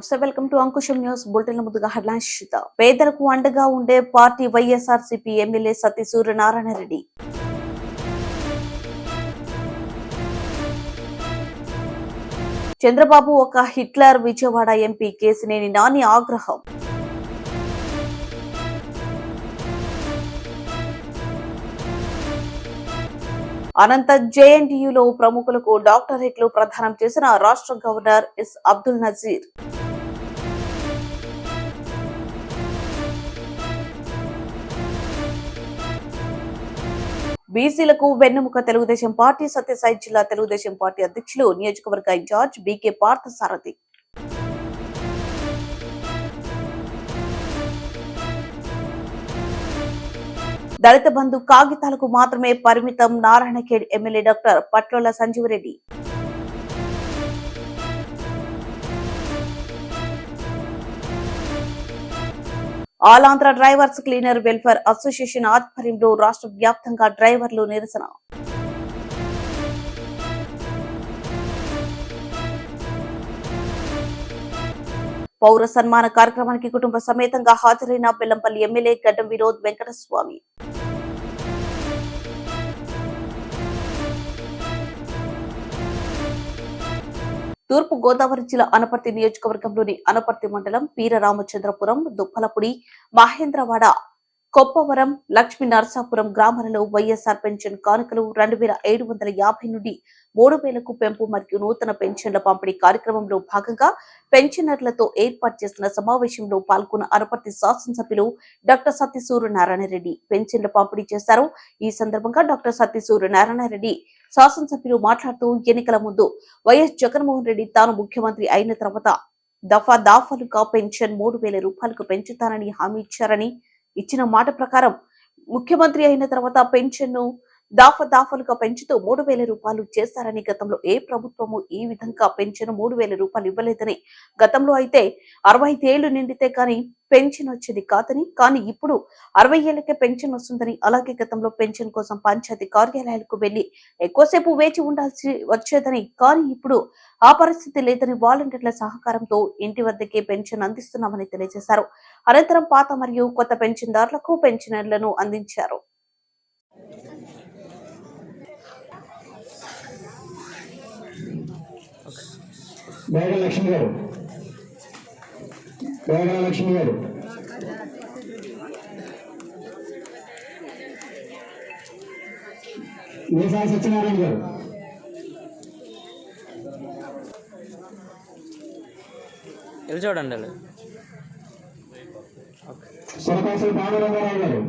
నమస్తే, welcome to Ankusam news bulletin. ముందుగా headlines చూద్దాం. పేదలకు అండగా ఉండే పార్టీ వైఎస్ఆర్సీపీ ఎమ్మెల్యే సత్తి సూర్యనారాయణ రెడ్డి. చంద్రబాబు ఒక హిట్లర్. విజయవాడ ఎంపీ కేసినేని నాని ఆగ్రహం. అనంత జేఎన్టీయూలో ప్రముఖులకు డాక్టరేట్లు ప్రదానం చేసిన రాష్ట్ర గవర్నర్ ఎస్ అబ్దుల్ నజీర్. బీసీలకు వెన్నెముక తెలుగుదేశం పార్టీ. సత్యసాయి జిల్లా తెలుగుదేశం పార్టీ అధ్యక్షులు, నియోజకవర్గ ఇన్ఛార్జ్ బీకే పార్థసారథి. దళిత బంధు కాగితాలకు మాత్రమే పరిమితం. Narayankhed MLA doctor Patlolla Sanjeeva Reddy. All Andhra drivers cleaner welfare association ఆధ్వర్యంలో రాష్ట్ర వ్యాప్తంగా డ్రైవర్లు నిరసన. పౌర సన్మాన కార్యక్రమానికి కుటుంబ సమేతంగా హాజరైన బెల్లంపల్లి ఎమ్మెల్యే గడ్డం వినోద్ వెంకటస్వామి. తూర్పు గోదావరి జిల్లా అనపర్తి నియోజకవర్గంలోని అనపర్తి మండలం పీరరామచంద్రపురం, దుప్పలపుడి, మహేంద్రవాడ, కొప్పవరం, లక్ష్మీ నరసాపురం గ్రామాలలో వైఎస్ఆర్ పెన్షన్ కానుకలు 2750 నుండి 3000కు పెంపు మరియు నూతన పెన్షన్ల పంపిణీ కార్యక్రమంలో భాగంగా పెన్షనర్లతో ఏర్పాటు చేసిన సమావేశంలో పాల్గొన్న అనపర్తి శాసనసభ్యులు డాక్టర్ సత్తి సూర్యనారాయణ రెడ్డి పెన్షన్ల పంపిణీ చేశారు. ఈ సందర్భంగా డాక్టర్ సత్తి సూర్యనారాయణ రెడ్డి శాసనసభ్యులు మాట్లాడుతూ, ఎన్నికల ముందు వైఎస్ జగన్మోహన్ రెడ్డి తాను ముఖ్యమంత్రి అయిన తర్వాత దఫాలుగా పెన్షన్ 3000 రూపాయలకు పెంచుతానని హామీ ఇచ్చారని, ఇచ్చిన మాట ప్రకారం ముఖ్యమంత్రి అయిన తర్వాత పెన్షన్ ను దాఫలుగా పెంచుతూ 3000 రూపాయలు చేశారని, గతంలో ఏ ప్రభుత్వము ఈ విధంగా పెన్షన్ 3000 రూపాయలు ఇవ్వలేదని, గతంలో అయితే 65 ఏళ్లు నిండితే కానీ పెన్షన్ వచ్చేది కాదని, కానీ ఇప్పుడు 60 ఏళ్లకే పెన్షన్ వస్తుందని, అలాగే గతంలో పెన్షన్ కోసం పంచాయతీ కార్యాలయాలకు వెళ్లి ఎక్కువసేపు వేచి ఉండాల్సి వచ్చేదని, కానీ ఇప్పుడు ఆ పరిస్థితి లేదని వాలంటీర్ల సహకారంతో ఇంటి వద్దకే పెన్షన్ అందిస్తున్నామని తెలియజేశారు. అనంతరం పాత మరియు కొత్త పెన్షన్దారులకు పెన్షనర్లను అందించారు. లక్ష్మి గారు మీసాల సత్యనారాయణ గారు, చూడండి సురకాసులు పాండురంగారావు గారు,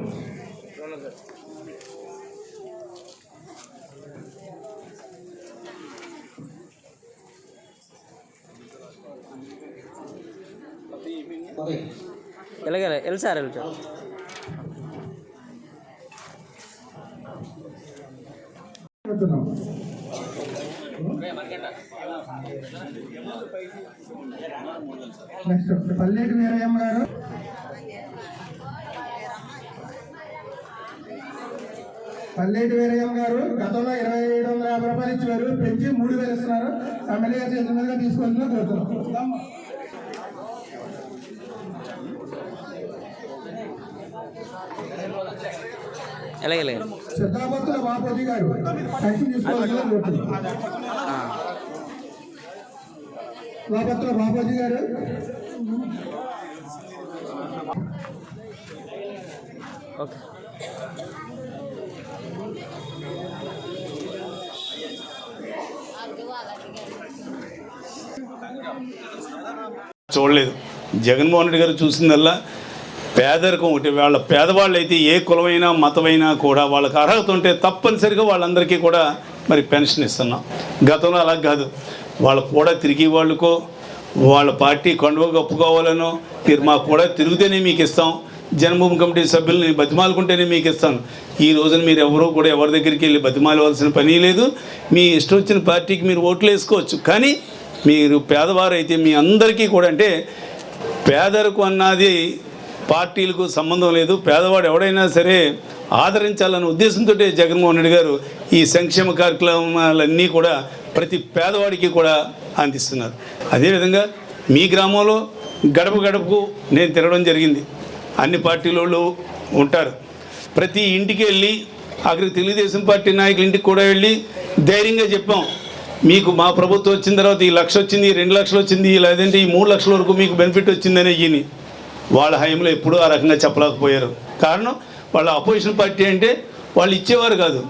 సార్ నెక్స్ట్ పల్లెటి వీరయ్యమ్మ గారు, గతంలో 2750 రూపాయలు ఇచ్చేవారు, పెంచి 3000 ఇస్తున్నారు. ఎమ్మెల్యే గారు చేతుల మీదుగా తీసుకొస్తున్నా కోరుతున్నాం. సిద్ధాపత్తుల బాపూజీ గారు పెన్షన్ తీసుకోవాల్సిన కోరుతున్నాం. బాపత్తుల బాపూజీ గారు, చూడలేదు. జగన్మోహన్ రెడ్డి గారు చూసిందల్లా పేదరికం ఒకటి. వాళ్ళ పేదవాళ్ళు అయితే ఏ కులమైనా మతమైనా కూడా వాళ్ళకి అర్హత ఉంటే తప్పనిసరిగా వాళ్ళందరికీ కూడా మరి పెన్షన్ ఇస్తున్నాం. గతంలో అలా కాదు. వాళ్ళకు కూడా తిరిగి వాళ్ళకో వాళ్ళ పార్టీ కండువ కప్పుకోవాలనో మీరు మాకు కూడా తిరిగితేనే మీకు ఇస్తాం, జన్మభూమి కమిటీ సభ్యుల్ని బతిమాలుకుంటేనే మీకు ఇస్తాను. ఈ రోజున మీరు ఎవరూ కూడా ఎవరి దగ్గరికి వెళ్ళి బతిమాలవలసిన పని లేదు. మీ ఇష్టం వచ్చిన పార్టీకి మీరు ఓట్లు వేసుకోవచ్చు. కానీ మీరు పేదవారైతే మీ అందరికీ కూడా, అంటే పేదరికం అన్నది పార్టీలకు సంబంధం లేదు. పేదవాడు ఎవడైనా సరే ఆదరించాలనే ఉద్దేశంతో జగన్మోహన్ రెడ్డి గారు ఈ సంక్షేమ కార్యక్రమాలన్నీ కూడా ప్రతి పేదవాడికి కూడా అందిస్తున్నారు. అదేవిధంగా మీ గ్రామంలో గడప గడపకు నేను తిరగడం జరిగింది. అన్ని పార్టీల వాళ్ళు ఉంటారు. ప్రతి ఇంటికి వెళ్ళి అక్కడికి తెలుగుదేశం పార్టీ నాయకుల ఇంటికి కూడా వెళ్ళి ధైర్యంగా చెప్పాం, మీకు మా ప్రభుత్వం వచ్చిన తర్వాత ఈ 1,00,000 వచ్చింది, 2 లక్షలు వచ్చింది, లేదంటే ఈ 3 లక్షల వరకు మీకు బెనిఫిట్ వచ్చిందని ఇయ్యని. వాళ్ళ హయాంలో ఎప్పుడూ ఆ రకంగా చెప్పలేకపోయారు. కారణం వాళ్ళ అపోజిషన్ పార్టీ అంటే వాళ్ళు ఇచ్చేవారు కాదు.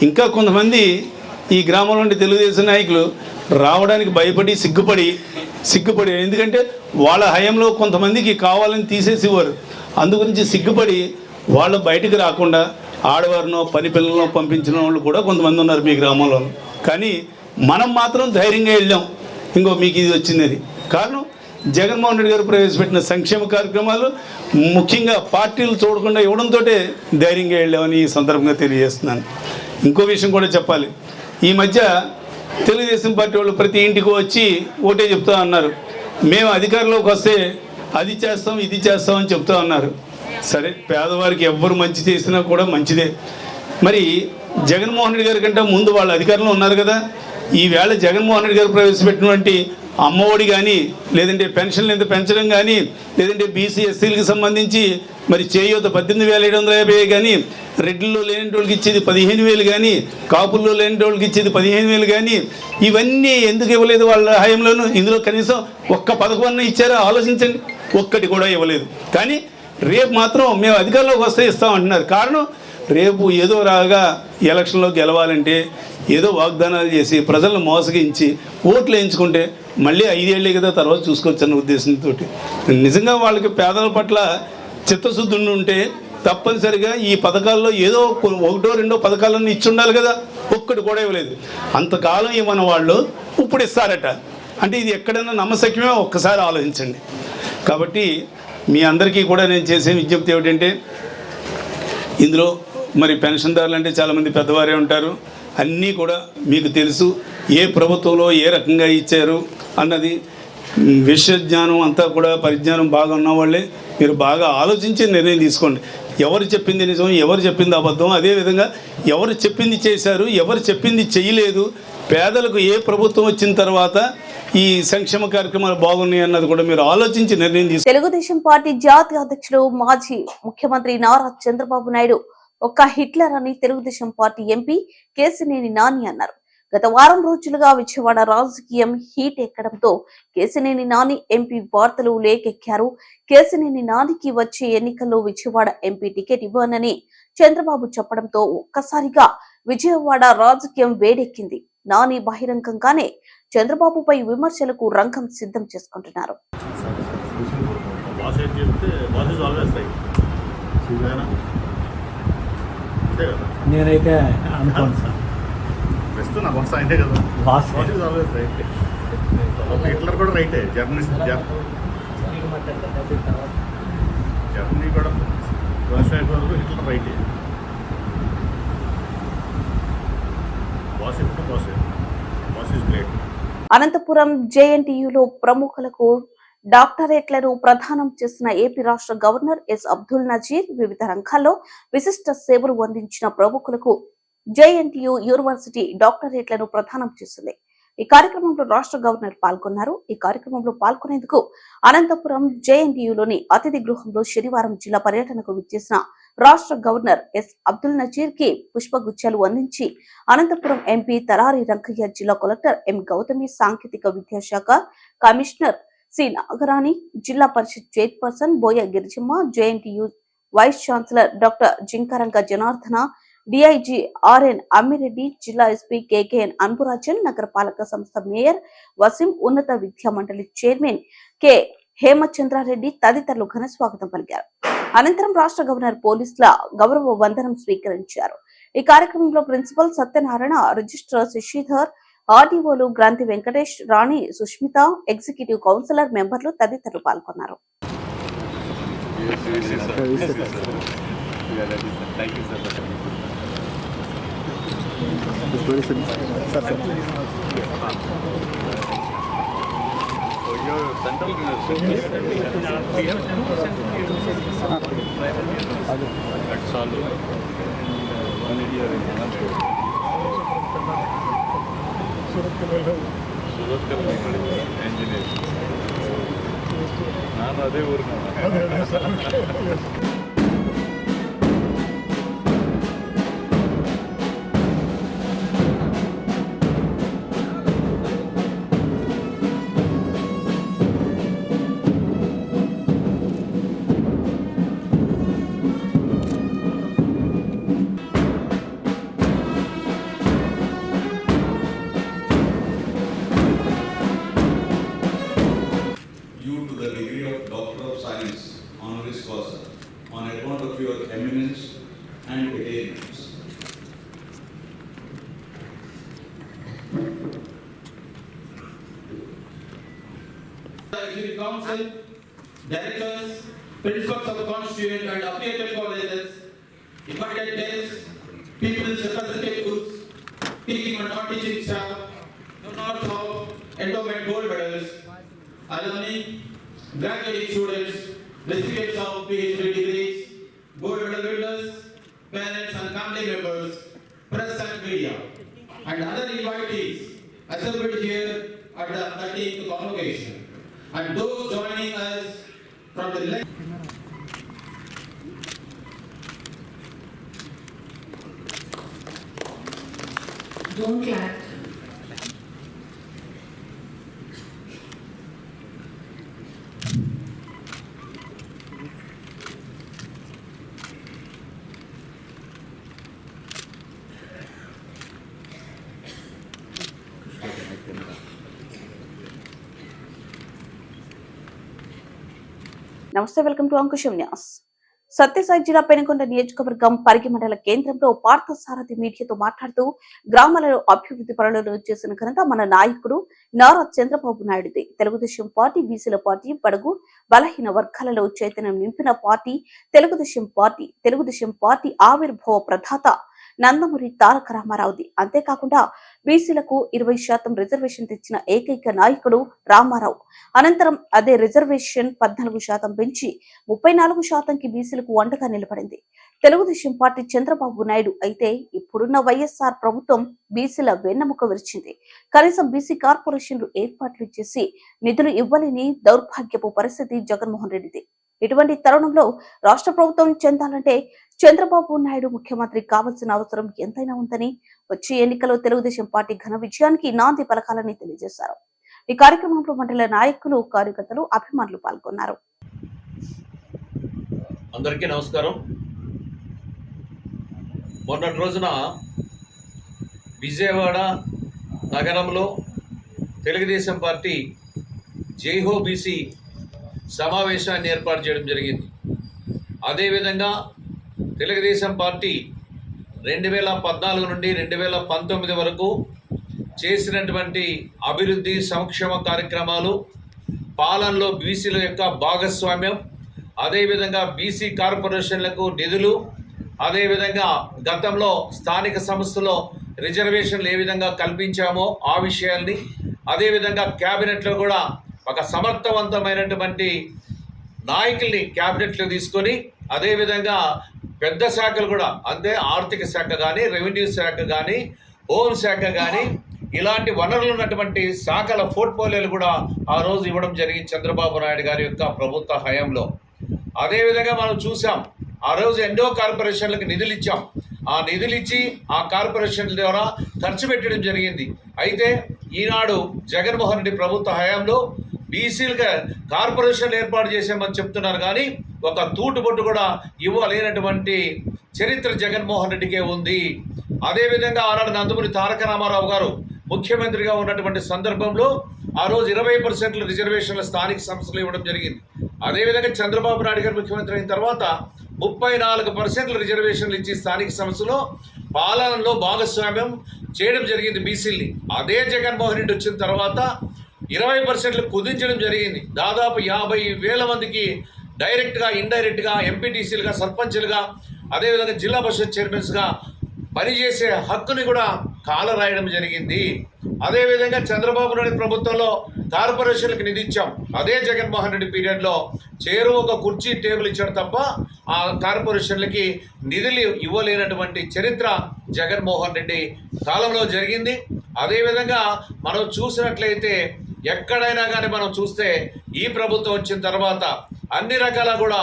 ఇంకా కొంతమంది ఈ గ్రామంలో ఉండే తెలుగుదేశం నాయకులు రావడానికి భయపడి సిగ్గుపడి ఎందుకంటే వాళ్ళ హయాంలో కొంతమందికి కావాలని తీసేసేవారు. అందుగురించి సిగ్గుపడి వాళ్ళు బయటికి రాకుండా ఆడవారినో పని పిల్లలను పంపించిన వాళ్ళు కూడా కొంతమంది ఉన్నారు మీ గ్రామంలో. కానీ మనం మాత్రం ధైర్యంగా వెళ్ళాం. మీకు ఇది వచ్చింది. కారణం జగన్మోహన్ రెడ్డి గారు ప్రవేశపెట్టిన సంక్షేమ కార్యక్రమాలు ముఖ్యంగా పార్టీలు చూడకుండా ఇవ్వడంతో ధైర్యంగా వెళ్ళామని ఈ సందర్భంగా తెలియజేస్తున్నాను. ఇంకో విషయం కూడా చెప్పాలి. ఈ మధ్య తెలుగుదేశం పార్టీ వాళ్ళు ప్రతి ఇంటికి వచ్చి ఓటే చెప్తా అన్నారు. మేము అధికారంలోకి వస్తే అది చేస్తాం ఇది చేస్తాం అని చెప్తా ఉన్నారు. సరే, పేదవారికి ఎవ్వరు మంచి చేసినా కూడా మంచిదే. మరి జగన్మోహన్ రెడ్డి గారి కంటే ముందు వాళ్ళు అధికారంలో ఉన్నారు కదా. ఈవేళ జగన్మోహన్ రెడ్డి గారు ప్రవేశపెట్టినటువంటి అమ్మఒడి కానీ, లేదంటే పెన్షన్లు ఎంత పెంచడం కానీ, లేదంటే బీసీ ఎస్సీలకు సంబంధించి మరి చేయూత 18,750 కానీ, రెడ్డిల్లో లేని వాళ్ళకి ఇచ్చేది 15,000 కానీ, కాపుల్లో లేని వాళ్ళకి ఇచ్చేది 15,000 కానీ, ఇవన్నీ ఎందుకు ఇవ్వలేదు వాళ్ళ హయాంలోనూ? ఇందులో కనీసం ఒక్క పథకం ఇచ్చారో ఆలోచించండి. ఒక్కటి కూడా ఇవ్వలేదు. కానీ రేపు మాత్రం మేము అధికారంలోకి వస్తే ఇస్తామంటున్నారు. కారణం రేపు ఏదో రాగా ఎలక్షన్లో గెలవాలంటే ఏదో వాగ్దానాలు చేసి ప్రజలను మోసగించి ఓట్లు వేయించుకుంటే మళ్ళీ 5 ఏళ్ళే కదా తర్వాత చూసుకోవచ్చు అన్న ఉద్దేశంతో నిజంగా వాళ్ళకి పేదల పట్ల చిత్తశుద్ధి ఉంటే తప్పనిసరిగా ఈ పథకాల్లో ఏదో 1-2 పథకాలను ఇచ్చి ఉండాలి కదా. ఒక్కటి కూడా ఇవ్వలేదు. అంతకాలం ఇవ్వని వాళ్ళు ఇప్పుడు ఇస్తారట అంటే ఇది ఎక్కడైనా నమ్మశక్యమే? ఒక్కసారి ఆలోచించండి. కాబట్టి మీ అందరికీ కూడా నేను చేసే విజ్ఞప్తి ఏమిటంటే, ఇందులో మరి పెన్షన్దారులు అంటే చాలామంది పెద్దవారే ఉంటారు. అన్నీ కూడా మీకు తెలుసు. ఏ ప్రభుత్వంలో ఏ రకంగా ఇచ్చారు అన్నది విషయ జ్ఞానం అంతా కూడా పరిజ్ఞానం బాగా ఉన్నవాళ్ళే. మీరు బాగా ఆలోచించి నిర్ణయం తీసుకోండి. ఎవరు చెప్పింది నిజం, ఎవరు చెప్పింది అబద్ధం, అదేవిధంగా ఎవరు చెప్పింది చేశారు, ఎవరు చెప్పింది చేయలేదు, పేదలకు ఏ ప్రభుత్వం వచ్చిన తర్వాత ఈ సంక్షేమ కార్యక్రమాలు బాగున్నాయి అన్నది కూడా మీరు ఆలోచించి నిర్ణయం తీసుకోండి. తెలుగుదేశం పార్టీ జాతీయ అధ్యక్షుడు మాజీ ముఖ్యమంత్రి నారా చంద్రబాబు నాయుడు ఒక్క హిట్లర్ అని తెలుగుదేశం పార్టీ ఎంపీ కేశినేని నాని అన్నారు. గత వారం రోజులుగా విజయవాడ రాజకీయం హీట్ ఎక్కడంతో కేశినేని నాని ఎంపీ వార్తలు లేకెక్కారు. కేశినేని నానికి వచ్చే ఎన్నికల్లో విజయవాడ ఎంపీ టికెట్ ఇవ్వనని చంద్రబాబు చెప్పడంతో ఒక్కసారిగా విజయవాడ రాజకీయం వేడెక్కింది. నాని బహిరంగంగానే చంద్రబాబుపై విమర్శలకు రంగం సిద్ధం చేసుకుంటున్నారు. నేనైతే అనుకోను సార్. హిట్లర్ కూడా రైటే, జర్మనీ కూడా హిట్లర్ రైటే. అనంతపురం జేఎన్టీయూలో ప్రముఖులకు డాక్టరేట్లను ప్రదానం చేసిన ఏపీ రాష్ట్ర గవర్నర్ ఎస్ అబ్దుల్ నజీర్ వివిధ రంగాల్లో విశిష్ట సేవలు అందించిన ప్రముఖులకు జేఎన్టీయూ యూనివర్సిటీ డాక్టరేట్లను ప్రదానం చేసింది. ఈ కార్యక్రమంలో రాష్ట్ర గవర్నర్ పాల్గొన్నారు. ఈ కార్యక్రమంలో పాల్గొనేందుకు అనంతపురం జేఎన్టీయూలోని అతిథి గృహంలో శనివారం జిల్లా పర్యటనకు విచ్చేసిన రాష్ట్ర గవర్నర్ ఎస్ అబ్దుల్ నజీర్ కి పుష్పగుచ్చాలు అందించి అనంతపురం ఎంపీ తరారి రంగయ్య, జిల్లా కలెక్టర్ ఎం గౌతమి, సాంకేతిక విద్యాశాఖ commissioner C Nagarani, Zilla Parishad chairperson Boya Girijamma, JNTU vice chancellor doctor Jinkaranga Janardhana, DIG RN Ammireddy, జిల్లా ఎస్పీ కేకేఎన్ అన్బురాజన్, నగరపాలక సంస్థ మేయర్ వసీం, ఉన్నత విద్యా మండలి చైర్మన్ కె హేమచంద్రారెడ్డి తదితరులు ఘన స్వాగతం పలికారు. అనంతరం రాష్ట్ర గవర్నర్ పోలీసుల గౌరవ వందనం స్వీకరించారు. ఈ కార్యక్రమంలో ప్రిన్సిపల్ సత్యనారాయణ, రిజిస్ట్రార్ శశిధర్, ఆర్డీఓలు గ్రాంతి వెంకటేష్, రాణి సుష్మిత, ఎగ్జిక్యూటివ్ కౌన్సిలర్, మెంబర్లు తదితరులు పాల్గొన్నారు. అదే ఊరు you to the degree of Doctor of Science honoris causa on account of your eminence and attainments. Executive Council, Directors, Principals of the Constituent and affiliated colleges, invited guests, people's representatives, teaching and non-teaching staff, donors of endowment gold medals, alumni, graduating students, recipients of PhD degrees, gold medal winners, parents and family members, press and media, and other invitees assembled here at the 13th convocation, and those joining us from the left. Don't clap. నమస్తే, welcome to Ankusam news. Sathya Sai జిల్లా పెనుకొండ నియోజకవర్గం పరిగి మండల కేంద్రంలో పార్థసారథి మీడియాతో మాట్లాడుతూ గ్రామాలలో అభివృద్ధి పనులను చేసిన ఘనత మన నాయకుడు నారా చంద్రబాబు నాయుడుది. తెలుగుదేశం పార్టీ బీసీల పార్టీ, బడుగు బలహీన వర్గాలలో చైతన్యం నింపిన పార్టీ తెలుగుదేశం పార్టీ ఆవిర్భావ ప్రదాత నందమూరి తారక రామారావుది. అంతేకాకుండా బీసీలకు 20% రిజర్వేషన్ తెచ్చిన ఏకైక నాయకుడు రామారావు. అనంతరం అదే రిజర్వేషన్ 14% పెంచి 34%కి బీసీలకు అండగా నిలబడింది తెలుగుదేశం పార్టీ చంద్రబాబు నాయుడు. అయితే ఇప్పుడున్న వైఎస్ఆర్ ప్రభుత్వం బీసీల వెన్నెముక విరిచింది. కనీసం బీసీ కార్పొరేషన్లు ఏర్పాట్లు చేసి నిధులు ఇవ్వలేని దౌర్భాగ్యపు పరిస్థితి జగన్మోహన్ రెడ్డిది. ఇటువంటి తరుణంలో రాష్ట్ర ప్రభుత్వం చెందాలంటే చంద్రబాబు నాయుడు ముఖ్యమంత్రి కావాల్సిన అవసరం ఎంతైనా ఉందని, వచ్చే ఎన్నికల్లో తెలుగుదేశం పార్టీ ఘన విజయానికి నాంది పలకాలని తెలియజేశారు. ఈ కార్యక్రమంలో మండల నాయకులు, కార్యకర్తలు, అభిమానులు పాల్గొన్నారు. అందరికీ నమస్కారం. మొన్నటి రోజున విజయవాడ నగరంలో తెలుగుదేశం పార్టీ జైహో బీసీ సమావేశాన్ని ఏర్పాటు చేయడం జరిగింది. అదేవిధంగా తెలుగుదేశం పార్టీ 2014 నుండి 2019 వరకు చేసినటువంటి అభివృద్ధి సంక్షేమ కార్యక్రమాలు, పాలనలో బీసీల యొక్క భాగస్వామ్యం, అదేవిధంగా బీసీ కార్పొరేషన్లకు నిధులు, అదేవిధంగా గతంలో స్థానిక సంస్థలో రిజర్వేషన్లు ఏ విధంగా కల్పించామో ఆ విషయాల్ని, అదేవిధంగా క్యాబినెట్లో కూడా ఒక సమర్థవంతమైనటువంటి నాయకుల్ని క్యాబినెట్లో తీసుకొని, అదేవిధంగా పెద్ద శాఖలు కూడా అంటే ఆర్థిక శాఖ కానీ, రెవెన్యూ శాఖ కానీ, హోమ్ శాఖ కానీ ఇలాంటి వనరులు ఉన్నటువంటి శాఖల పోర్ట్ఫోలియోలు కూడా ఆ రోజు ఇవ్వడం జరిగింది చంద్రబాబు నాయుడు గారి యొక్క ప్రభుత్వ హయాంలో. అదేవిధంగా మనం చూసాం, ఆ రోజు ఎన్నో కార్పొరేషన్లకు నిధులు ఇచ్చాం. ఆ నిధులు ఇచ్చి ఆ కార్పొరేషన్ల ద్వారా ఖర్చు పెట్టడం జరిగింది. అయితే ఈనాడు జగన్మోహన్ రెడ్డి ప్రభుత్వ హయాంలో బీసీలుగా కార్పొరేషన్లు ఏర్పాటు చేసామని చెప్తున్నారు, కానీ ఒక తూటుబొట్టు కూడా ఇవ్వలేనటువంటి చరిత్ర జగన్మోహన్ రెడ్డికే ఉంది. అదేవిధంగా ఆనాడు నందమూరి తారక రామారావు గారు ముఖ్యమంత్రిగా ఉన్నటువంటి సందర్భంలో ఆ రోజు 20% రిజర్వేషన్ల స్థానిక సంస్థలు ఇవ్వడం జరిగింది. అదేవిధంగా చంద్రబాబు నాయుడు గారు ముఖ్యమంత్రి అయిన తర్వాత 34% రిజర్వేషన్లు ఇచ్చి స్థానిక సంస్థలో పాలనలో భాగస్వామ్యం చేయడం జరిగింది బీసీల్ని. అదే జగన్మోహన్ రెడ్డి వచ్చిన తర్వాత 20% కుదించడం జరిగింది. దాదాపు 50,000 మందికి డైరెక్ట్గా, ఇండైరెక్ట్గా ఎంపీటీసీలుగా, సర్పంచ్లుగా, అదేవిధంగా జిల్లా పరిషత్ చైర్మన్స్గా పనిచేసే హక్కుని కూడా కాలరాయడం జరిగింది. అదేవిధంగా చంద్రబాబు నాయుడు ప్రభుత్వంలో కార్పొరేషన్లకు నిధి ఇచ్చాం. అదే జగన్మోహన్ రెడ్డి పీరియడ్లో చేరు ఒక కుర్చీ టేబుల్ ఇచ్చాడు తప్ప ఆ కార్పొరేషన్లకి నిధులు ఇవ్వలేనటువంటి చరిత్ర జగన్మోహన్ రెడ్డి కాలంలో జరిగింది. అదేవిధంగా మనం చూసినట్లయితే ఎక్కడైనా కానీ మనం చూస్తే ఈ ప్రభుత్వం వచ్చిన తర్వాత అన్ని రకాల కూడా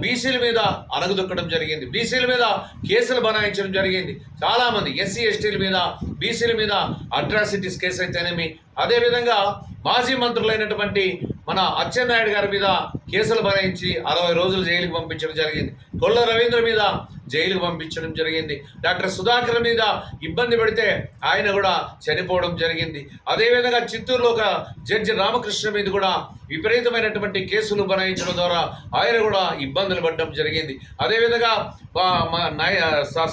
బీసీల మీద అణగదొక్కడం జరిగింది, బీసీల మీద కేసులు బనాయించడం జరిగింది. చాలామంది ఎస్సీ ఎస్టీల మీద, బీసీల మీద అట్రాసిటీస్ కేసు అయితేనేమి, అదేవిధంగా మాజీ మంత్రులైనటువంటి మన అచ్చెన్నాయుడు గారి మీద కేసులు బనాయించి 60 రోజులు జైలుకి పంపించడం జరిగింది. కొల్ల రవీంద్ర మీద జైలుకు పంపించడం జరిగింది. డాక్టర్ సుధాకర్ మీద ఇబ్బంది పెడితే ఆయన కూడా చనిపోవడం జరిగింది. అదేవిధంగా చిత్తూరులో ఒక జడ్జి రామకృష్ణ మీద కూడా విపరీతమైనటువంటి కేసులు బనాయించడం ద్వారా ఆయన కూడా ఇబ్బందులు పడడం జరిగింది. అదేవిధంగా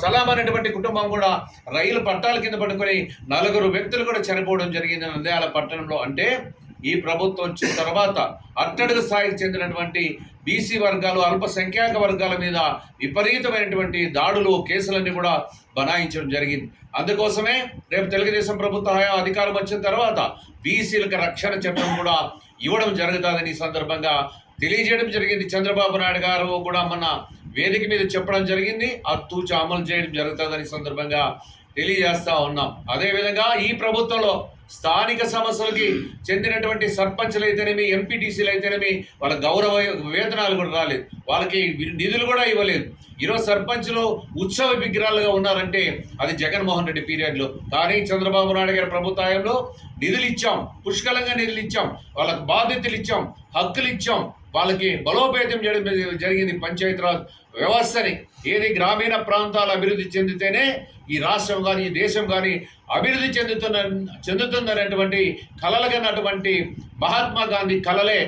సలాం అనేటువంటి కుటుంబం కూడా రైలు పట్టాల కింద పడుకొని 4 వ్యక్తులు కూడా చనిపోవడం జరిగింది నంద్యాల పట్టణంలో. అంటే ఈ ప్రభుత్వం వచ్చిన తర్వాత అట్టడుగు స్థాయికి చెందినటువంటి బీసీ వర్గాలు, అల్పసంఖ్యాక వర్గాల మీద విపరీతమైనటువంటి దాడులు, కేసులన్నీ కూడా బనాయించడం జరిగింది. అందుకోసమే రేపు తెలుగుదేశం ప్రభుత్వ హయాం అధికారం వచ్చిన తర్వాత బీసీలకు రక్షణ చట్టం కూడా ఇవ్వడం జరుగుతుందని ఈ సందర్భంగా తెలియజేయడం జరిగింది. చంద్రబాబు నాయుడు గారు కూడా మన వేదిక మీద చెప్పడం జరిగింది, అది తూచా అమలు చేయడం జరుగుతుందని సందర్భంగా తెలియజేస్తా ఉన్నాం. అదేవిధంగా ఈ ప్రభుత్వంలో స్థానిక సమస్యలకి చెందినటువంటి సర్పంచ్లు అయితేనేమి, ఎంపీటీసీలు అయితేనేమి వాళ్ళ గౌరవ వేతనాలు కూడా రాలేదు, వాళ్ళకి నిధులు కూడా ఇవ్వలేదు. ఈరోజు సర్పంచ్లు ఉత్సవ విగ్రహాలుగా ఉన్నారంటే అది జగన్మోహన్ రెడ్డి పీరియడ్లో. కానీ చంద్రబాబు నాయుడు గారి ప్రభుత్వంలో నిధులు ఇచ్చాం, పుష్కలంగా నిధులు ఇచ్చాం, వాళ్ళకి బాధ్యతలు ఇచ్చాం, హక్కులు ఇచ్చాం, వాళ్ళకి బలోపేతం చేయడం జరిగింది. పంచాయతీరాజ్ వ్యవస్థని ఏది గ్రామీణ ప్రాంతాలు అభివృద్ధి చెందితేనే ఈ రాష్ట్రం కానీ ఈ దేశం కానీ అభివృద్ధి చెందుతుందనేటువంటి కలలుగన్నటువంటి మహాత్మా గాంధీ కలలే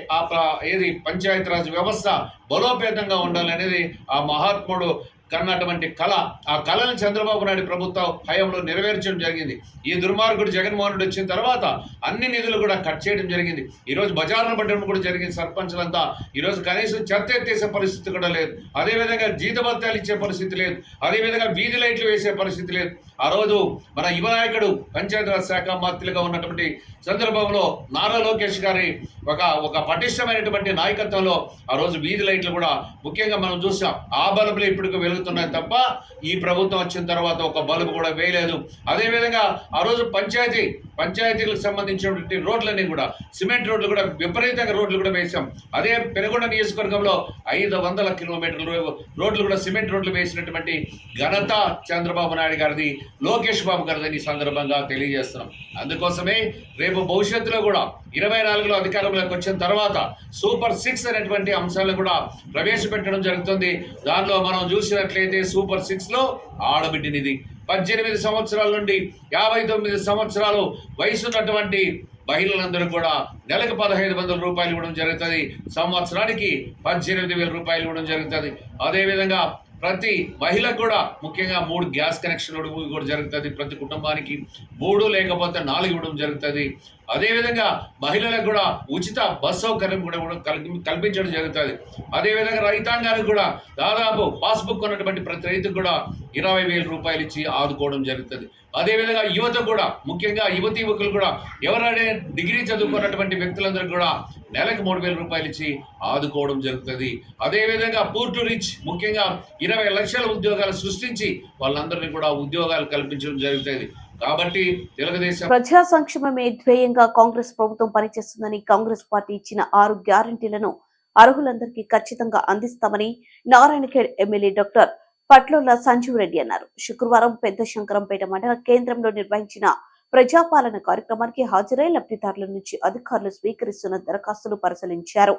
ఏది పంచాయతీరాజ్ వ్యవస్థ బలోపేతంగా ఉండాలనేది ఆ మహాత్ముడు కన్నటువంటి కళ. ఆ కళను చంద్రబాబు నాయుడు ప్రభుత్వం హయాంలో నెరవేర్చడం జరిగింది. ఈ దుర్మార్గుడు జగన్మోహన్ రెడ్డి వచ్చిన తర్వాత అన్ని నిధులు కూడా కట్ చేయడం జరిగింది. ఈరోజు బజార్ను పట్టడం కూడా జరిగింది. సర్పంచ్లంతా ఈరోజు కనీసం చెత్త ఎత్తేసే పరిస్థితి కూడా లేదు, అదేవిధంగా జీతభత్యాలు ఇచ్చే పరిస్థితి లేదు, అదేవిధంగా వీధి లైట్లు వేసే పరిస్థితి లేదు. ఆ రోజు మన యువ నాయకుడు పంచాయతీరాజ్ శాఖ మంత్రిగా ఉన్నటువంటి సందర్భంలో నారా లోకేష్ గారి ఒక పటిష్టమైనటువంటి నాయకత్వంలో ఆ రోజు వీధి లైట్లు కూడా ముఖ్యంగా మనం చూసాం. ఆ బల్బులు ఇప్పటికీ వెలుగుతున్నాయి తప్ప ఈ ప్రభుత్వం వచ్చిన తర్వాత ఒక బల్బు కూడా వేయలేదు. అదేవిధంగా ఆ రోజు పంచాయతీలకు సంబంధించినటువంటి రోడ్లన్నీ కూడా సిమెంట్ రోడ్లు కూడా విపరీతంగా రోడ్లు కూడా వేసాం. అదే పెనుగొండ నియోజకవర్గంలో 500 కిలోమీటర్ల రోడ్లు కూడా సిమెంట్ రోడ్లు వేసినటువంటి ఘనత చంద్రబాబు నాయుడు గారిది, లోకేష్ బాబు గారిని ఈ సందర్భంగా తెలియజేస్తున్నాం. అందుకోసమే రేపు భవిష్యత్తులో కూడా 24లో అధికారంలోకి వచ్చిన తర్వాత సూపర్ 6 అనేటువంటి అంశాలను కూడా ప్రవేశపెట్టడం జరుగుతుంది. దానిలో మనం చూసినట్లయితే సూపర్ 6లో ఆడబిడ్డనిది 18 సంవత్సరాల నుండి 59 సంవత్సరాలు వయసు ఉన్నటువంటి మహిళలందరూ కూడా నెలకు 15,000 రూపాయలు ఇవ్వడం జరుగుతుంది, సంవత్సరానికి 18,000 రూపాయలు ఇవ్వడం జరుగుతుంది. అదేవిధంగా ప్రతి మహిళకు కూడా ముఖ్యంగా 3 గ్యాస్ కనెక్షన్లు కూడా జరుగుతుంది, ప్రతి కుటుంబానికి 3 లేకపోతే 4 ఇవ్వడం జరుగుతుంది. అదేవిధంగా మహిళలకు కూడా ఉచిత బస్ సౌకర్యం కూడా కల్పించడం జరుగుతుంది. అదేవిధంగా రైతాంగానికి కూడా దాదాపు పాస్బుక్ ఉన్నటువంటి ప్రతి రైతుకు కూడా 20,000 రూపాయలు ఇచ్చి ఆదుకోవడం జరుగుతుంది. అదేవిధంగా యువత కూడా ముఖ్యంగా యువకులు కూడా ఎవరైనా డిగ్రీ చదువుకున్నటువంటి వ్యక్తులందరూ కూడా నెలకు 3,000 రూపాయలు ఇచ్చి ఆదుకోవడం జరుగుతుంది. అదేవిధంగా పూర్ టు రిచ్ ముఖ్యంగా 20 లక్షల ఉద్యోగాలు సృష్టించి వాళ్ళందరినీ కూడా ఉద్యోగాలు కల్పించడం జరుగుతుంది. కాబట్టి తెలుగుదేశం ప్రజా సంక్షేమమే ధ్యేయంగా కాంగ్రెస్ ప్రభుత్వం పనిచేస్తుందని, కాంగ్రెస్ పార్టీ ఇచ్చిన 6 గ్యారంటీలను అర్హులందరికీ ఖచ్చితంగా అందిస్తామని నారాయణఖేడ్ ఎమ్మెల్యే డాక్టర్ పట్లోల సంజీవ్ రెడ్డి అన్నారు. శుక్రవారం పెద్ద శంకరంపేట మండల కేంద్రంలో నిర్వహించిన ప్రజాపాలన కార్యక్రమానికి హాజరై లబ్ధిదారుల నుంచి అధికారులు స్వీకరిస్తున్న దరఖాస్తులు పరిశీలించారు.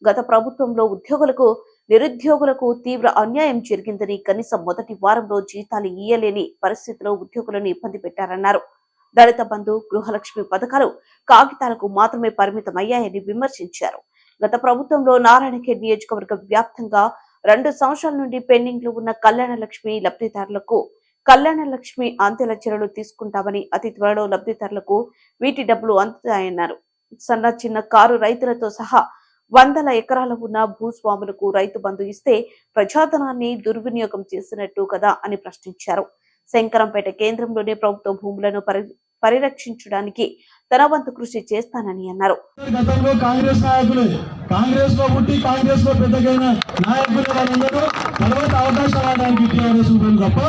గత ప్రభుత్వంలో ఉద్యోగులకు, నిరుద్యోగులకు తీవ్ర అన్యాయం జరిగిందని, కనీసం మొదటి వారంలో జీతాలు ఇయ్యలేని పరిస్థితిలో ఉద్యోగులను ఇబ్బంది పెట్టారన్నారు. దళిత బంధు, గృహలక్ష్మి పథకాలు కాగితాలకు మాత్రమే పరిమితమయ్యాయని విమర్శించారు. గత ప్రభుత్వంలో నారాయణఖేడ్ నియోజకవర్గ వ్యాప్తంగా 2 సంవత్సరాల నుండి పెండింగ్ లో ఉన్న కళ్యాణ లక్ష్మి లబ్ధిదారులకు కళ్యాణ లక్ష్మి అంత్యల చర్యలు తీసుకుంటామని, అతి త్వరలో లబ్ధిదారులకు వీటి డబ్బులు అందుతాయన్నారు. సన్న చిన్న కారు రైతులతో సహా 100 ఎకరాలు ఉన్న భూస్వాములకు రైతు బంధు ఇస్తే ప్రజాధనాన్ని దుర్వినియోగం చేసినట్టు కదా అని ప్రశ్నించారు. శంకరంపేట కేంద్రంలోనే ప్రభుత్వ భూములను పరిరక్షించడానికి తన వంతు కృషి చేస్తానని అన్నారు. గతంలో కాంగ్రెస్ నాయకులు, కాంగ్రెస్ లో పుట్టి కాంగ్రెస్ లో పెద్దగైన నాయకులు వాళ్ళందరూ తర్వాత అవకాశం రావడానికి టీఆర్ఎస్ ఉంటుంది తప్ప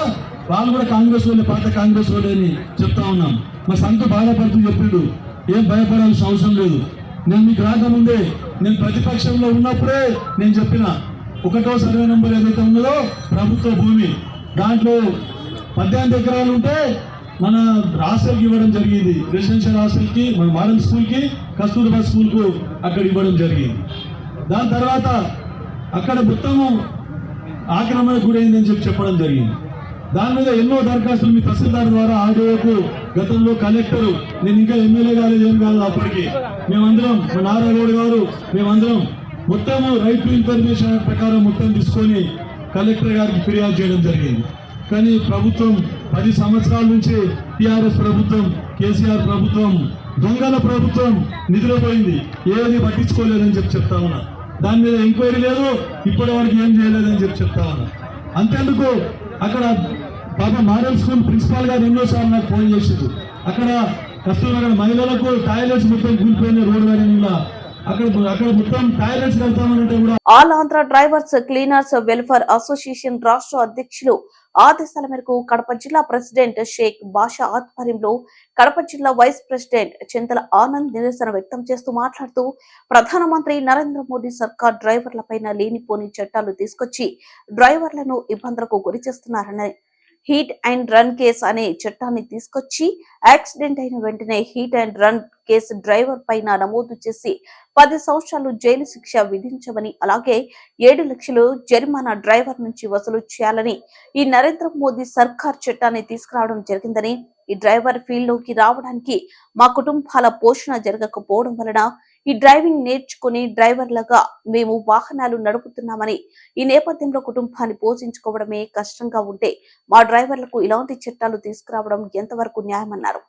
వాళ్ళు కూడా కాంగ్రెస్ వాళ్ళే, పాత కాంగ్రెస్ వాళ్ళని చెప్తా ఉన్నాం. మా సంత బాధపడుతూ చెప్పిండు, ఏం భయపడాల్సిన అవసరం లేదు. నేను మీకు రాకముందే, నేను ప్రతిపక్షంలో ఉన్నప్పుడే నేను చెప్పిన 1వ సర్వే నంబర్ ఏదైతే ఉన్నదో ప్రభుత్వ భూమి, దాంట్లో 18 ఎకరాలు ఉంటే మన హాస్టల్కి ఇవ్వడం జరిగింది. రెసిడెన్షియల్ హాస్టల్కి, మన మోడల్ స్కూల్కి, కస్తూర్బా స్కూల్కు అక్కడ ఇవ్వడం జరిగింది. దాని తర్వాత అక్కడ మొత్తము ఆక్రమణకు గురైందని చెప్పడం జరిగింది. దాని మీద ఎన్నో దరఖాస్తులు మీ తహసీల్దార్ ద్వారా ఆర్డీఓకు గతంలో కలెక్టరు, నేను ఇంకా ఎమ్మెల్యే కాలేదు ఏం కాదు అప్పటికి, మేమందరం మా నారాయణ గారు మేమందరం మొత్తము రైట్ టు ఇన్ఫర్మేషన్ ప్రకారం మొత్తం తీసుకొని కలెక్టర్ గారికి ఫిర్యాదు చేయడం జరిగింది. కానీ ప్రభుత్వం 10 సంవత్సరాల నుంచి టీఆర్ఎస్ ప్రభుత్వం, కేసీఆర్ ప్రభుత్వం, దొంగల ప్రభుత్వం నిద్రపోయింది, ఏది పట్టించుకోలేదని చెప్తా ఉన్నా. దాని మీద ఎంక్వైరీ లేదు, ఇప్పటి వరకు ఏం చేయలేదని చెప్తా ఉన్నా. అంతేందుకు అక్కడ పాప మోడల్ స్కూల్ ప్రిన్సిపాల్ గారు ఎన్నోసార్లు నాకు ఫోన్ చేసింది. అక్కడ కస్తూర్బా మహిళలకు టాయిలెట్స్ మొత్తం కూలిపోయిన రోడ్డు వేరే అక్కడ మొత్తం టాయిలెట్స్ కడతామనంటే కూడా. All Andhra drivers cleaners welfare association రాష్ట్ర అధ్యక్షులు ఆదేశాల మేరకు కడప జిల్లా ప్రెసిడెంట్ షేక్ బాషా ఆధ్వర్యంలో కడప జిల్లా వైస్ ప్రెసిడెంట్ చింతల ఆనంద్ నిరసన వ్యక్తం చేస్తూ మాట్లాడుతూ, ప్రధానమంత్రి నరేంద్ర మోదీ సర్కార్ డ్రైవర్లపైన లేనిపోని చట్టాలు తీసుకొచ్చి డ్రైవర్లను ఇబ్బందులకు గురి చేస్తున్నారని, హీట్ అండ్ రన్ కేసు అనే చట్టాన్ని తీసుకొచ్చి యాక్సిడెంట్ అయిన వెంటనే heat and run case driver పైన నమోదు చేసి 10 సంవత్సరాలు జైలు శిక్ష విధించమని, అలాగే 7 లక్షలు జరిమానా డ్రైవర్ నుంచి వసూలు చేయాలని ఈ నరేంద్ర మోదీ సర్కార్ చట్టాన్ని తీసుకురావడం జరిగిందని, ఈ డ్రైవర్ ఫీల్డ్ లోకి రావడానికి మా కుటుంబాల పోషణ జరగకపోవడం వలన ఈ డ్రైవింగ్ నేర్చుకుని డ్రైవర్లుగా మేము వాహనాలు నడుపుతున్నామని, ఈ నేపథ్యంలో కుటుంబాన్ని పోషించుకోవడమే కష్టంగా ఉంటే మా డ్రైవర్లకు ఇలాంటి చట్టాలు తీసుకురావడం ఎంతవరకు న్యాయమన్నారు.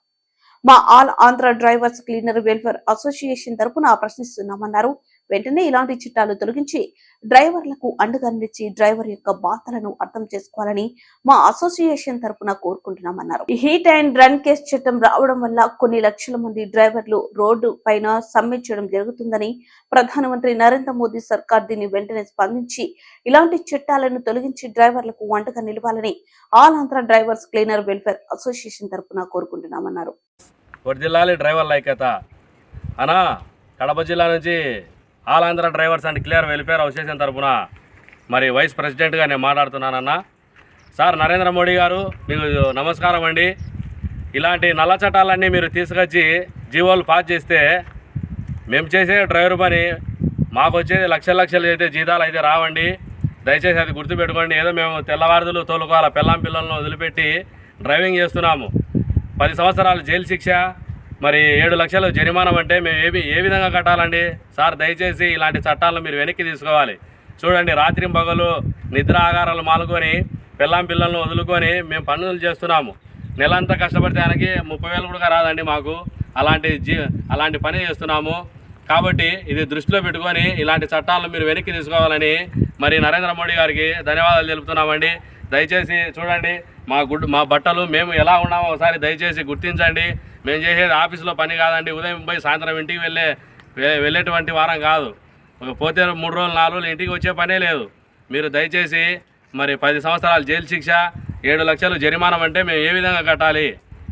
మా all Andhra drivers cleaner welfare association తరపున ప్రశ్నిస్తున్నామన్నారు. వెంటనే ఇలాంటి చట్టాలు తొలగించి డ్రైవర్లకు అండగా నిలిచి డ్రైవర్ యొక్క బాధలను అర్థం చేసుకోవాలని మా అసోసియేషన్ తరపున కోరుకుంటున్నామన్నారు. ఈ హీట్ అండ్ రన్ కేసు చట్టం రావడం వల్ల కొన్ని లక్షల మంది డ్రైవర్లు రోడ్డు పైన సమ్మె చేయడం జరుగుతుందని, ప్రధానమంత్రి నరేంద్ర మోదీ సర్కార్ దీన్ని వెంటనే స్పందించి ఇలాంటి చట్టాలను తొలగించి డ్రైవర్లకు అండగా నిలవాలని all Andhra drivers cleaner welfare association తరపున కోరుకుంటున్నామన్నారు. వర్ధిల్లాలి డ్రైవర్ల ఐక్యత అనా కడప జిల్లా నుంచి all Andhra drivers and clear welfare association తరఫున మరి వైస్ ప్రెసిడెంట్గా నేను మాట్లాడుతున్నానన్నా. సార్ నరేంద్ర మోడీ గారు మీకు నమస్కారం అండి. ఇలాంటి నల్ల చట్టాలన్నీ మీరు తీసుకొచ్చి జీవోలు పాస్ చేస్తే మేము చేసే డ్రైవర్ పని మాకు వచ్చేది లక్షలు అయితే జీతాలు అయితే రావండి. దయచేసి అది గుర్తుపెట్టుకోండి. ఏదో మేము తెల్లవారుదులు తోలుకోవాల పిల్లం పిల్లలను వదిలిపెట్టి డ్రైవింగ్ చేస్తున్నాము. 10 సంవత్సరాలు జైలు శిక్ష, మరి 7 లక్షలు జరిమానా అంటే మేము ఏ విధంగా కట్టాలండి? సార్ దయచేసి ఇలాంటి చట్టాలను మీరు వెనక్కి తీసుకోవాలి. చూడండి, రాత్రి పగలు నిద్ర ఆగారాలు మాలుకొని పిల్లం పిల్లలను వదులుకొని మేము పనులు చేస్తున్నాము. నెలంతా కష్టపడితే ఆయనకి 30,000 కూడా రాదండి మాకు. అలాంటి పని చేస్తున్నాము. కాబట్టి ఇది దృష్టిలో పెట్టుకొని ఇలాంటి చట్టాలను మీరు వెనక్కి తీసుకోవాలని మరి నరేంద్ర మోడీ గారికి ధన్యవాదాలు తెలుపుతున్నామండి. దయచేసి చూడండి, మా బట్టలు మేము ఎలా ఉన్నామో ఒకసారి దయచేసి గుర్తించండి. మేము చేసేది ఆఫీసులో పని కాదండి. ఉదయం పోయి సాయంత్రం ఇంటికి వెళ్ళేటువంటి వారం కాదు. పోతే 3 రోజులు 4 రోజులు ఇంటికి వచ్చే పనే లేదు. మీరు దయచేసి మరి 10 సంవత్సరాలు జైలు శిక్ష, 7 లక్షలు జరిమానా అంటే మేము ఏ విధంగా కట్టాలి?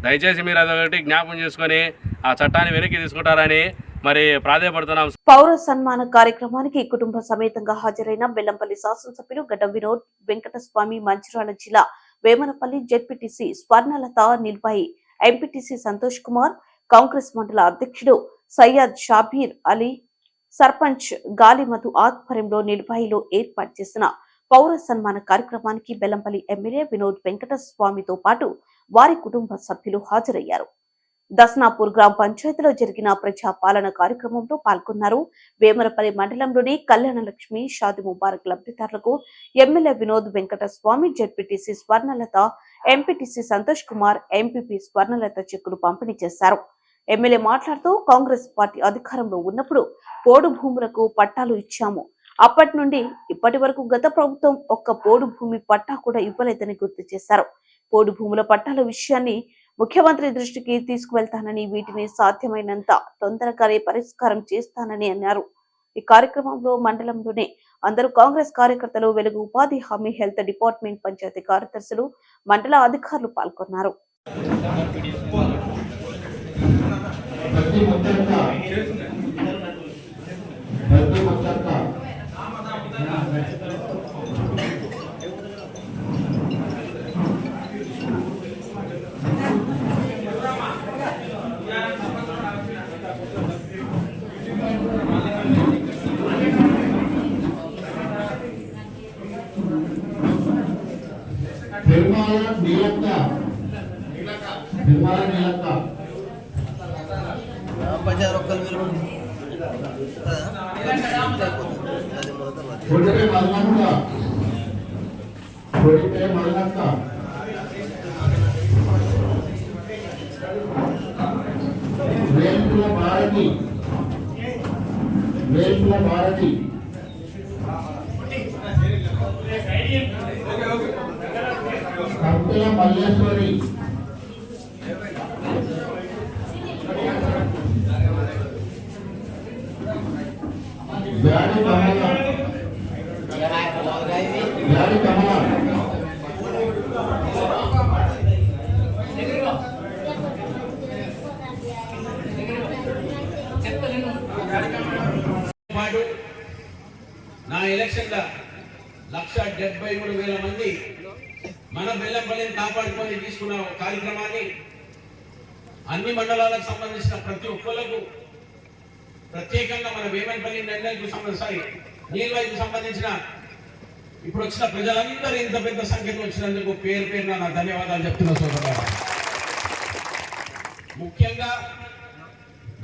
దయచేసి మీరు అదొకటి జ్ఞాపకం చేసుకొని ఆ చట్టాన్ని వెనక్కి తీసుకుంటారని మరి ప్రాధాయపడుతున్నాం. పౌర సన్మాన కార్యక్రమానికి కుటుంబ సమేతంగా హాజరైన బెల్లంపల్లి శాసనసభ్యులు గడ్డ వినోద్ వెంకటస్వామి, మంచిర్యాల జిల్లా వేమనపల్లి జెడ్పీటీసీ స్వర్ణలత నిర్భయి, ఎంపీటీసీ సంతోష్ కుమార్, కాంగ్రెస్ మండల అధ్యక్షుడు సయ్యద్ షాబీర్ అలీ, సర్పంచ్ గాలిమధు ఆధ్వర్యంలో నిర్భయిలో ఏర్పాటు చేసిన పౌర సన్మాన కార్యక్రమానికి బెల్లంపల్లి ఎమ్మెల్యే వినోద్ వెంకటస్వామితో పాటు వారి కుటుంబ సభ్యులు హాజరయ్యారు. దస్నాపూర్ గ్రామ పంచాయతీలో జరిగిన ప్రజా పాలన కార్యక్రమంలో పాల్గొన్నారు. వేమరపల్లి మండలంలోని కళ్యాణ లక్ష్మి షాది ముబారక్ లబ్ధిదారులకు MLA Vinod Venkataswamy, ZPTC Swarnalatha, MPTC Santosh Kumar, MPP Swarnalatha చెక్కులు పంపిణీ చేశారు. ఎమ్మెల్యే మాట్లాడుతూ, కాంగ్రెస్ పార్టీ అధికారంలో ఉన్నప్పుడు పోడు భూములకు పట్టాలు ఇచ్చాము. అప్పటి నుండి ఇప్పటి వరకు గత ప్రభుత్వం ఒక్క పోడు భూమి పట్టా కూడా ఇవ్వలేదని గుర్తు చేశారు. పోడు భూముల పట్టాల విషయాన్ని ముఖ్యమంత్రి దృష్టికి తీసుకువెళ్తానని, వీటిని సాధ్యమైనంత తొందరగానే పరిష్కారం చేస్తానని అన్నారు. ఈ కార్యక్రమంలో మండలంలోనే అందరూ కాంగ్రెస్ కార్యకర్తలు, వెలుగు ఉపాధి హామీ, హెల్త్ డిపార్ట్మెంట్, పంచాయతీ కార్యదర్శులు, మండల అధికారులు పాల్గొన్నారు. ప్రతి ముచ్చక్క నిర్మాణ నీలక్క కొడిపే మల్లక్క వేల్పుల భారతి కంపెల మల్లేశ్వరి వ్యాడి కమల నా ఎలక్షన్ల 1,73,000 మంది మన బెల్లంపల్లిని కాపాడుకొని తీసుకున్న కార్యక్రమాన్ని అన్ని మండలాలకు సంబంధించిన ప్రతి ఒక్కరికి ప్రత్యేకంగా మన వేమనపల్లి నీళ్ళకు సంబంధించిన ఇప్పుడు వచ్చిన ప్రజలందరూ ఇంత పెద్ద సంఖ్యలో వచ్చినందుకు పేరు పేరున నా ధన్యవాదాలు చెప్తున్నా సోదరులారా. ముఖ్యంగా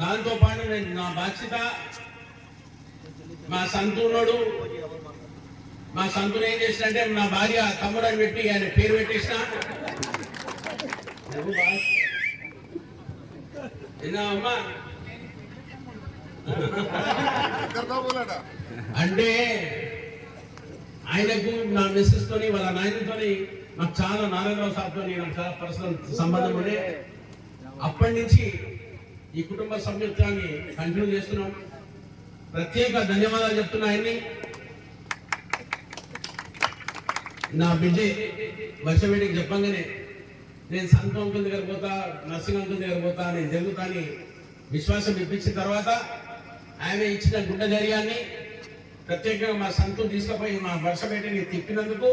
దాంతో పాటు నేను నా బాధ్యత మా సంతుడు మా సంతుడు ఏం చేసినంటే నా భార్య తమ్ముడు అని పెట్టి ఆయన పేరు పెట్టేసిన అమ్మా అంటే ఆయనకు నా మిస్సెస్ తోని వాళ్ళ నాయనతోని నాకు చాలా నారాయణరావు సార్తో నాకు చాలా పర్సనల్ సంబంధం ఉండే అప్పటి నుంచి ఈ కుటుంబ సభ్యత్వాన్ని కంటిన్యూ చేస్తున్నాం. ప్రత్యేక ధన్యవాదాలు చెప్తున్నా ఆయన్ని. నా బిడ్డే వర్షవేడికి చెప్పంగానే నేను సంత అంకుల్ దగ్గర పోతా, నర్సింగ్ అంకుల్ దగ్గర పోతా, నేను జరుగుతా అని విశ్వాసం ఇప్పించిన తర్వాత ఆమె ఇచ్చిన గుండె ధైర్యాన్ని ప్రత్యేకంగా మా సంతు తీసుకుపోయి మా వర్షవేడిని తిప్పినందుకు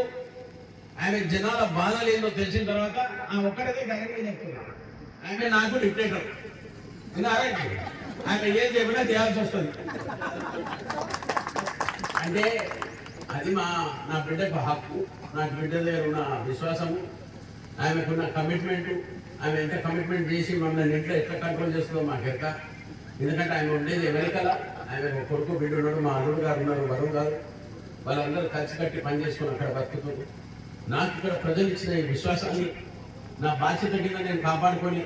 ఆమె జనాల బాధలు ఏందో తెలిసిన తర్వాత ఆమె ఒక్కడే ధైర్యంగా చెప్తున్నాను. ఆమె నాకు డిక్టేటర్ ఆమె ఏం చెప్పినా చేయాల్సి వస్తుంది. అంటే అది నా బిడ్డకు హక్కు, నా బిడ్డ దగ్గర ఉన్న విశ్వాసము, ఆమెకున్న కమిట్మెంటు. ఆమె ఎంత కమిట్మెంట్ చేసి మమ్మల్ని ఇంట్లో ఎట్లా కంట్రోల్ చేస్తుందో మాకు ఎక్క. ఎందుకంటే ఆమె ఉండేది వెనకాల, ఆమె ఒక కొడుకు బిడ్డ ఉన్నాడు, మా అల్లుడు గారు ఉన్నారు, వరుణ్ గారు, వాళ్ళందరూ కలిసి కట్టి పని చేసుకుని అక్కడ బతుకుతారు. నాకు ఇక్కడ ప్రజలు ఇచ్చిన ఈ విశ్వాసాన్ని నా బాధ్యత కింద నేను కాపాడుకొని